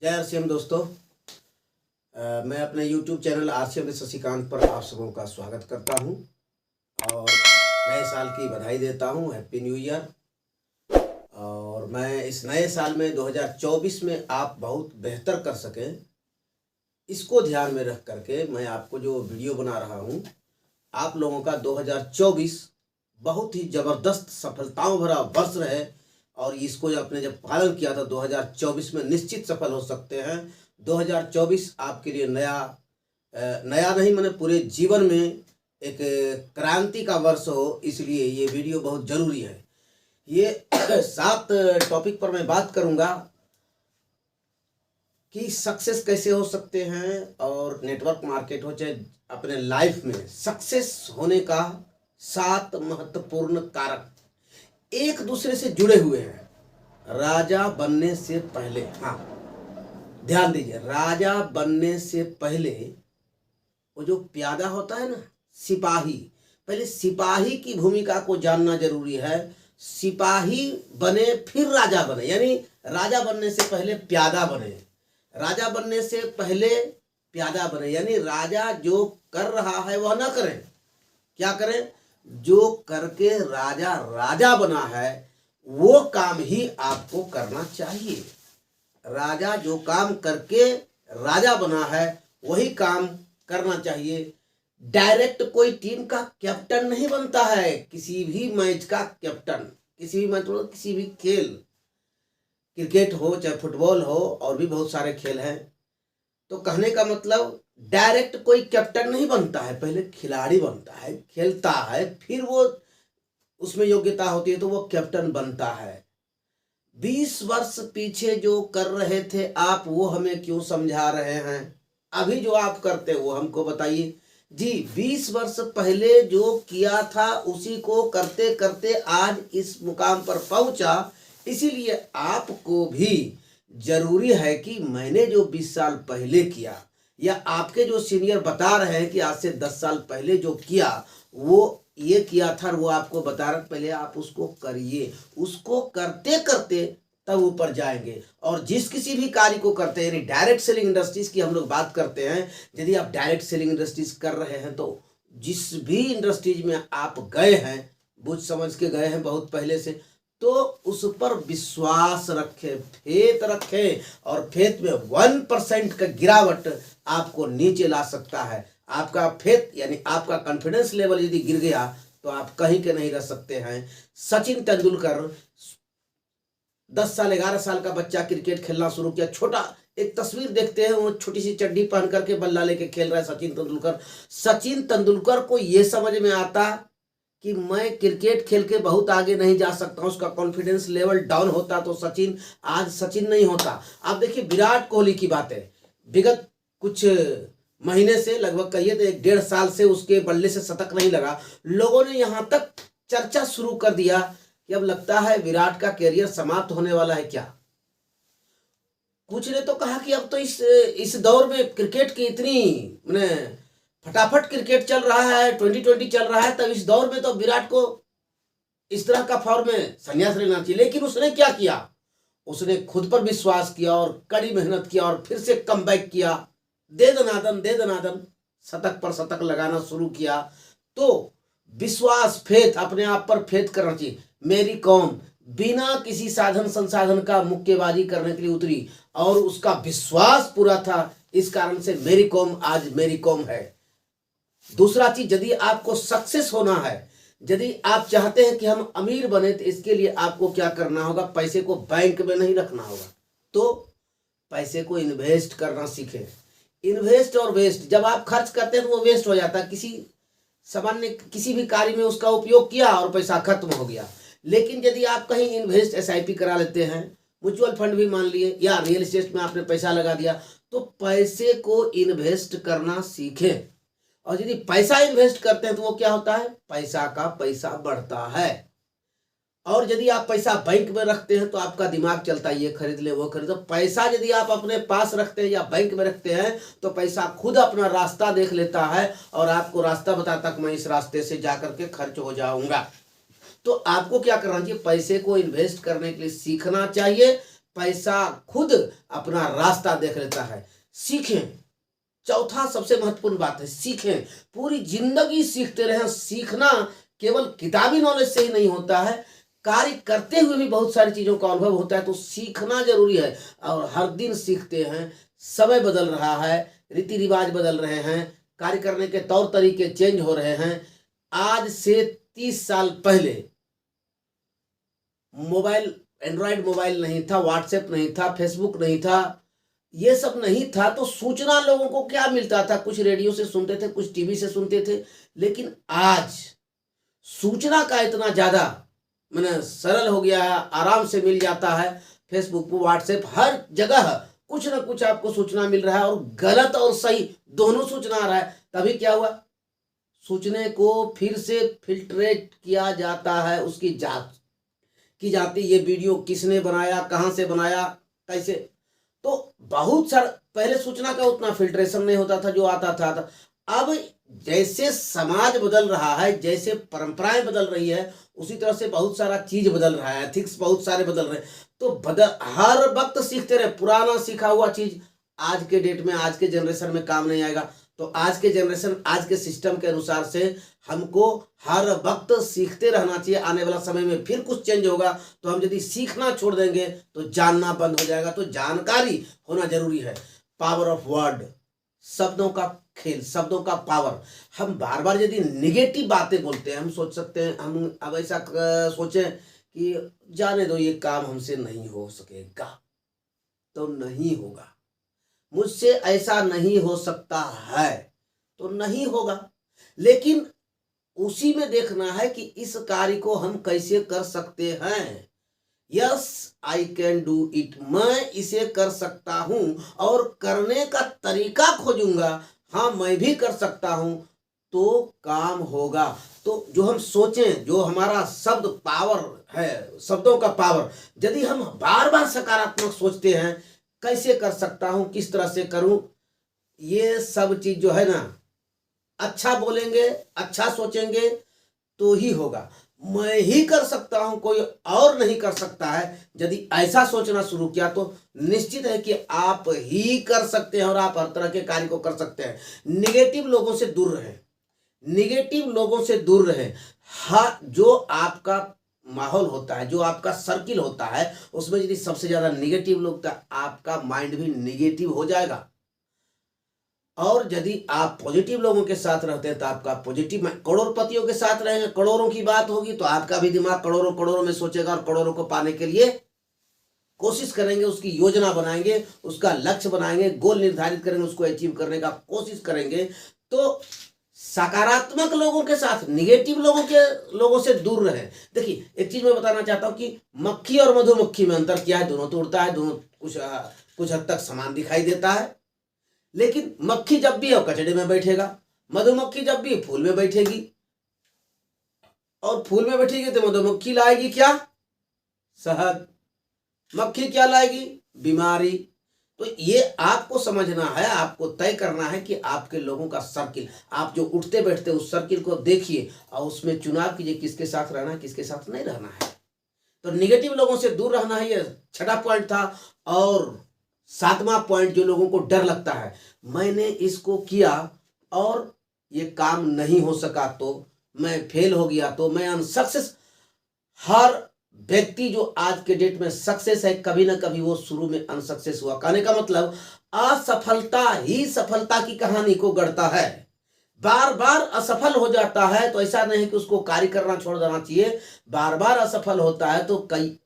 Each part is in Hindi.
जय आरसीएम दोस्तों। मैं अपने YouTube चैनल आरसीएम शशिकांत पर आप सबों का स्वागत करता हूं और नए साल की बधाई देता हूं। Happy new year. और मैं इस नए साल में 2024 में आप बहुत बेहतर कर सकें, इसको ध्यान में रख करके मैं आपको जो वीडियो बना रहा हूं, आप लोगों का 2024 बहुत ही ज़बरदस्त सफलताओं भरा वर्ष रहे और इसको आपने जब पालन किया था 2024 में निश्चित सफल हो सकते हैं। 2024 आपके लिए नया नहीं मैंने पूरे जीवन में एक क्रांति का वर्ष हो, इसलिए ये वीडियो बहुत ज़रूरी है। ये 7 टॉपिक पर मैं बात करूंगा कि सक्सेस कैसे हो सकते हैं और नेटवर्क मार्केट हो चाहे अपने लाइफ में सक्सेस होने का 7 महत्वपूर्ण कारक एक दूसरे से जुड़े हुए हैं। राजा बनने से पहले, हाँ ध्यान दीजिए, राजा बनने से पहले वो जो प्यादा होता है ना, सिपाही, पहले सिपाही की भूमिका को जानना जरूरी है। सिपाही बने फिर राजा बने, यानी राजा बनने से पहले प्यादा बने, राजा बनने से पहले प्यादा बने, यानी राजा जो कर रहा है वह ना करें। क्या करें? जो करके राजा राजा बना है वो काम ही आपको करना चाहिए। राजा जो काम करके राजा बना है वही काम करना चाहिए। डायरेक्ट कोई टीम का कैप्टन नहीं बनता है, किसी भी मैच का कैप्टन, किसी भी मैच मतलब किसी भी खेल, क्रिकेट हो चाहे फुटबॉल हो और भी बहुत सारे खेल हैं। तो कहने का मतलब डायरेक्ट कोई कैप्टन नहीं बनता है, पहले खिलाड़ी बनता है, खेलता है, फिर वो उसमें योग्यता होती है तो वो कैप्टन बनता है। 20 वर्ष पीछे जो कर रहे थे आप वो हमें क्यों समझा रहे हैं? अभी जो आप करते वो हमको बताइए जी। 20 वर्ष पहले जो किया था उसी को करते करते आज इस मुकाम पर पहुंचा, इसीलिए आपको भी जरूरी है कि मैंने जो 20 साल पहले किया या आपके जो सीनियर बता रहे हैं कि आज से 10 साल पहले जो किया वो ये किया था, वो आपको बता रहे, पहले आप उसको करिए, उसको करते करते तब ऊपर जाएंगे। और जिस किसी भी कार्य को करते हैं, यानी डायरेक्ट सेलिंग इंडस्ट्रीज की हम लोग बात करते हैं, यदि आप डायरेक्ट सेलिंग इंडस्ट्रीज कर रहे हैं तो जिस भी इंडस्ट्रीज में आप गए हैं, बुझ समझ के गए हैं बहुत पहले से, तो उस पर विश्वास रखें, फेथ रखें, और फेथ में 1% का गिरावट आपको नीचे ला सकता है। आपका फेथ यानी आपका कॉन्फिडेंस लेवल यदि गिर गया तो आप कहीं के नहीं रह सकते हैं। सचिन तेंदुलकर 10 साल 11 साल का बच्चा क्रिकेट खेलना शुरू किया, छोटा, एक तस्वीर देखते हैं, वो छोटी सी चड्डी पहन करके बल्ला लेके खेल रहा है सचिन तेंदुलकर। सचिन तेंदुलकर को ये समझ में आता कि मैं क्रिकेट खेल के बहुत आगे नहीं जा सकता हूं, उसका कॉन्फिडेंस लेवल डाउन होता तो सचिन आज सचिन नहीं होता। आप देखिए विराट कोहली की बात है, विगत कुछ महीने से, लगभग कहिए तो 1-1.5 साल से उसके बल्ले से शतक नहीं लगा। लोगों ने यहां तक चर्चा शुरू कर दिया कि अब लगता है विराट का कैरियर समाप्त होने वाला है क्या। कुछ ने तो कहा कि अब तो इस दौर में क्रिकेट की इतनी मैंने फटाफट क्रिकेट चल रहा है, 2020 चल रहा है, तब इस दौर में तो विराट को इस तरह का फॉर्म में संन्यास लेना चाहिए। लेकिन उसने क्या किया? उसने खुद पर विश्वास किया और कड़ी मेहनत किया और फिर से कमबैक किया, दे दनादन शतक पर शतक लगाना शुरू किया। तो विश्वास, फेथ, अपने आप पर फेथ करना चाहिए। मेरी कॉम बिना किसी साधन संसाधन का मुक्केबाजी करने के लिए उतरी और उसका विश्वास पूरा था, इस कारण से मेरी कॉम आज मेरी कॉम है। दूसरा चीज, यदि आपको सक्सेस होना है, यदि आप चाहते हैं कि हम अमीर बने, तो इसके लिए आपको क्या करना होगा? पैसे को बैंक में नहीं रखना होगा, तो पैसे को इन्वेस्ट करना सीखें। इन्वेस्ट और वेस्ट, जब आप खर्च करते हैं तो वो वेस्ट हो जाता है, किसी भी कार्य में उसका उपयोग किया और पैसा खत्म हो गया। लेकिन यदि आप कहीं इन्वेस्ट SIP करा लेते हैं, म्यूचुअल फंड भी मान लिए, या रियल एस्टेट में आपने पैसा लगा दिया, तो पैसे को इन्वेस्ट करना सीखें। और यदि पैसा इन्वेस्ट करते हैं तो वो क्या होता है? पैसा का पैसा बढ़ता है। और यदि आप पैसा बैंक में रखते हैं तो आपका दिमाग चलता है, ये खरीद ले वो खरीद। तो पैसा यदि आप अपने पास रखते हैं या बैंक में रखते हैं तो पैसा खुद अपना रास्ता देख लेता है और आपको रास्ता बताता कि मैं इस रास्ते से जाकर के खर्च हो जाऊंगा। तो आपको क्या करना चाहिए? पैसे को इन्वेस्ट करने के लिए सीखना चाहिए, पैसा खुद अपना रास्ता देख लेता है। सीखें, चौथा सबसे महत्वपूर्ण बात है, सीखें। पूरी जिंदगी सीखते रहें। सीखना केवल किताबी नॉलेज से ही नहीं होता है, कार्य करते हुए भी बहुत सारी चीजों का अनुभव होता है। तो सीखना जरूरी है और हर दिन सीखते हैं। समय बदल रहा है, रीति रिवाज बदल रहे हैं, कार्य करने के तौर तरीके चेंज हो रहे हैं। आज से 30 साल पहले मोबाइल, एंड्रॉयड मोबाइल नहीं था, व्हाट्सएप नहीं था, फेसबुक नहीं था, ये सब नहीं था। तो सूचना लोगों को क्या मिलता था? कुछ रेडियो से सुनते थे, कुछ टीवी से सुनते थे। लेकिन आज सूचना का इतना ज्यादा मैंने सरल हो गया है, आराम से मिल जाता है। फेसबुक, व्हाट्सएप, हर जगह कुछ ना कुछ आपको सूचना मिल रहा है और गलत और सही दोनों सूचना आ रहा है। तभी क्या हुआ? सूचने को फिर से फिल्ट्रेट किया जाता है, उसकी जांच की जाती। ये वीडियो किसने बनाया, कहां से बनाया, कैसे। तो बहुत सारा पहले सूचना का उतना फिल्ट्रेशन नहीं होता था जो आता था। अब जैसे समाज बदल रहा है, जैसे परंपराएं बदल रही है, उसी तरह से बहुत सारा चीज बदल रहा है, एथिक्स बहुत सारे बदल रहे हैं। तो हर वक्त सीखते रहे। पुराना सीखा हुआ चीज आज के डेट में, आज के जनरेशन में काम नहीं आएगा। तो आज के जनरेशन, आज के सिस्टम के अनुसार से हमको हर वक्त सीखते रहना चाहिए। आने वाला समय में फिर कुछ चेंज होगा, तो हम यदि सीखना छोड़ देंगे तो जानना बंद हो जाएगा। तो जानकारी होना जरूरी है। पावर ऑफ वर्ड, शब्दों का खेल, शब्दों का पावर। हम बार बार यदि निगेटिव बातें बोलते हैं, हम सोच सकते हैं, हम अब ऐसा सोचें कि जाने दो, ये काम हमसे नहीं हो सकेगा, तो नहीं होगा। मुझसे ऐसा नहीं हो सकता है, तो नहीं होगा। लेकिन उसी में देखना है कि इस कार्य को हम कैसे कर सकते हैं। Yes, I can do it, मैं इसे कर सकता हूं और करने का तरीका खोजूंगा। हाँ, मैं भी कर सकता हूं, तो काम होगा। तो जो हम सोचें, जो हमारा शब्द पावर है, शब्दों का पावर, यदि हम बार बार सकारात्मक सोचते हैं, कैसे कर सकता हूं, किस तरह से करूं, ये सब चीज जो है ना, अच्छा बोलेंगे, अच्छा सोचेंगे तो ही होगा। मैं ही कर सकता हूं, कोई और नहीं कर सकता है, यदि ऐसा सोचना शुरू किया तो निश्चित है कि आप ही कर सकते हैं और आप हर तरह के कार्य को कर सकते हैं। निगेटिव लोगों से दूर रहें, निगेटिव लोगों से दूर रहें। हाँ, जो आपका माहौल होता है, जो आपका सर्किल होता है, उसमें यदि सबसे ज्यादा निगेटिव लोग, तो आपका माइंड भी निगेटिव हो जाएगा। और यदि आप पॉजिटिव लोगों के साथ रहते हैं तो आपका पॉजिटिव, करोड़पतियों के साथ रहेंगे, करोड़ों की बात होगी, तो आपका भी दिमाग करोड़ों करोड़ों में सोचेगा और करोड़ों को पाने के लिए कोशिश करेंगे, उसकी योजना बनाएंगे, उसका लक्ष्य बनाएंगे, गोल निर्धारित करेंगे, उसको अचीव करने का कोशिश करेंगे। तो सकारात्मक लोगों के साथ, निगेटिव लोगों से दूर रहे। देखिए, एक चीज मैं बताना चाहता हूं कि मक्खी और मधुमक्खी में अंतर क्या है? दोनों तो उड़ता है, दोनों कुछ हद तक समान दिखाई देता है। लेकिन मक्खी जब भी कचड़े में बैठेगा, मधुमक्खी जब भी फूल में बैठेगी, और फूल में बैठेगी तो मधुमक्खी लाएगी क्या? शहद। मक्खी क्या लाएगी? बीमारी। तो ये आपको समझना है, आपको तय करना है कि आपके लोगों का सर्किल, आप जो उठते बैठते उस सर्किल को देखिए और उसमें चुनाव कीजिए, किसके साथ रहना है, किसके साथ नहीं रहना है। तो निगेटिव लोगों से दूर रहना है, ये छठा पॉइंट था। और सातवां पॉइंट, जो लोगों को डर लगता है, मैंने इसको किया और ये काम नहीं हो सका, तो मैं फेल हो गया, तो मैं अनसक्सेस। हर व्यक्ति जो आज के डेट में सक्सेस है, कभी ना कभी वो शुरू में अनसक्सेस हुआ। कहने का मतलब, असफलता ही सफलता की कहानी को गढ़ता है। बार बार असफल हो जाता है तो ऐसा नहीं कि उसको कार्य करना छोड़ देना चाहिए। बार बार असफल होता है तो कई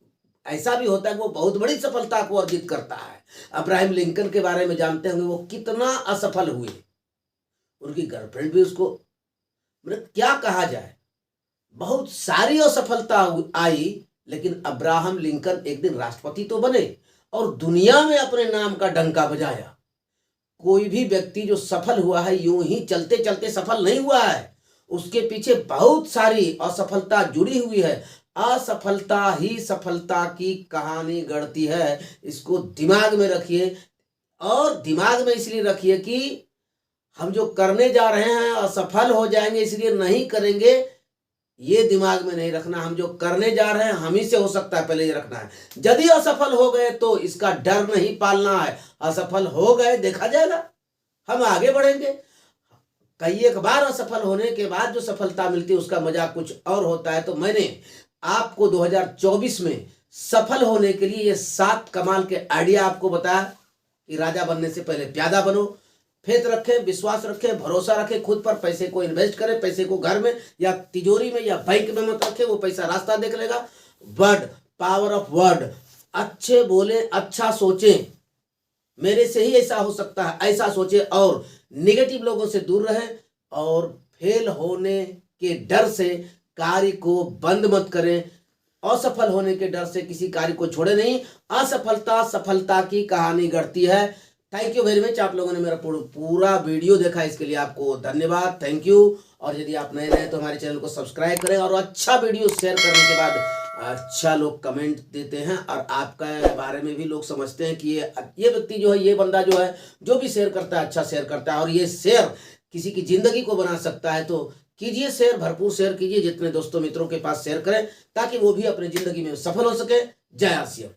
ऐसा भी होता है कि वो बहुत बड़ी सफलता को अर्जित करता है। अब्राहम लिंकन के बारे में जानते होंगे, वो कितना असफल हुए। उनकी गर्लफ्रेंड भी उसको, मतलब क्या कहा जाए, बहुत सारी असफलता आई, लेकिन अब्राहम लिंकन एक दिन राष्ट्रपति तो बने और दुनिया में अपने नाम का डंका बजाया। कोई भी व्यक्ति जो सफल हुआ है, यूं ही चलते चलते सफल नहीं हुआ है, उसके पीछे बहुत सारी असफलता जुड़ी हुई है। असफलता ही सफलता की कहानी गढ़ती है। इसको दिमाग में रखिए, और दिमाग में इसलिए रखिए कि हम जो करने जा रहे हैं असफल हो जाएंगे, इसलिए नहीं करेंगे। ये दिमाग में नहीं रखना, हम जो करने जा रहे हैं हम ही से हो सकता है, पहले ये रखना है। यदि असफल हो गए तो इसका डर नहीं पालना है, असफल हो गए देखा जाएगा, हम आगे बढ़ेंगे। कई एक बार असफल होने के बाद जो सफलता मिलती है उसका मजा कुछ और होता है। तो मैंने आपको 2024 में सफल होने के लिए ये 7 कमाल के आइडिया आपको बताया कि राजा बनने से पहले प्यादा बनो, फेथ रखें, विश्वास रखें, भरोसा रखें खुद पर, पैसे को इन्वेस्ट करें, पैसे को घर में या तिजोरी में या बैंक में मत रखें, वो पैसा रास्ता देख लेगा। वर्ड, पावर ऑफ वर्ड, अच्छे बोले, अच्छा सोचें, मेरे से ही ऐसा हो सकता है, ऐसा सोचे, और नेगेटिव लोगों से दूर रहे, और फेल होने के डर से कार्य को बंद मत करें, असफल होने के डर से किसी कार्य को छोड़े नहीं। असफलता सफलता की कहानी गढ़ती है। थैंक यू वेरी मच, आप लोगों ने मेरा पूरा वीडियो देखा, इसके लिए आपको धन्यवाद, थैंक यू। और यदि आप नए हैं तो हमारे चैनल को सब्सक्राइब करें, और अच्छा वीडियो शेयर करने के बाद अच्छा लोग कमेंट देते हैं, और आपका बारे में भी लोग समझते हैं कि ये व्यक्ति जो है, ये बंदा जो है, जो भी शेयर करता है अच्छा शेयर करता है, और ये शेयर किसी की जिंदगी को बना सकता है। तो कीजिए शेयर, भरपूर शेयर कीजिए, जितने दोस्तों मित्रों के पास शेयर करें, ताकि वो भी अपनी जिंदगी में सफल हो सके। जय आसिया।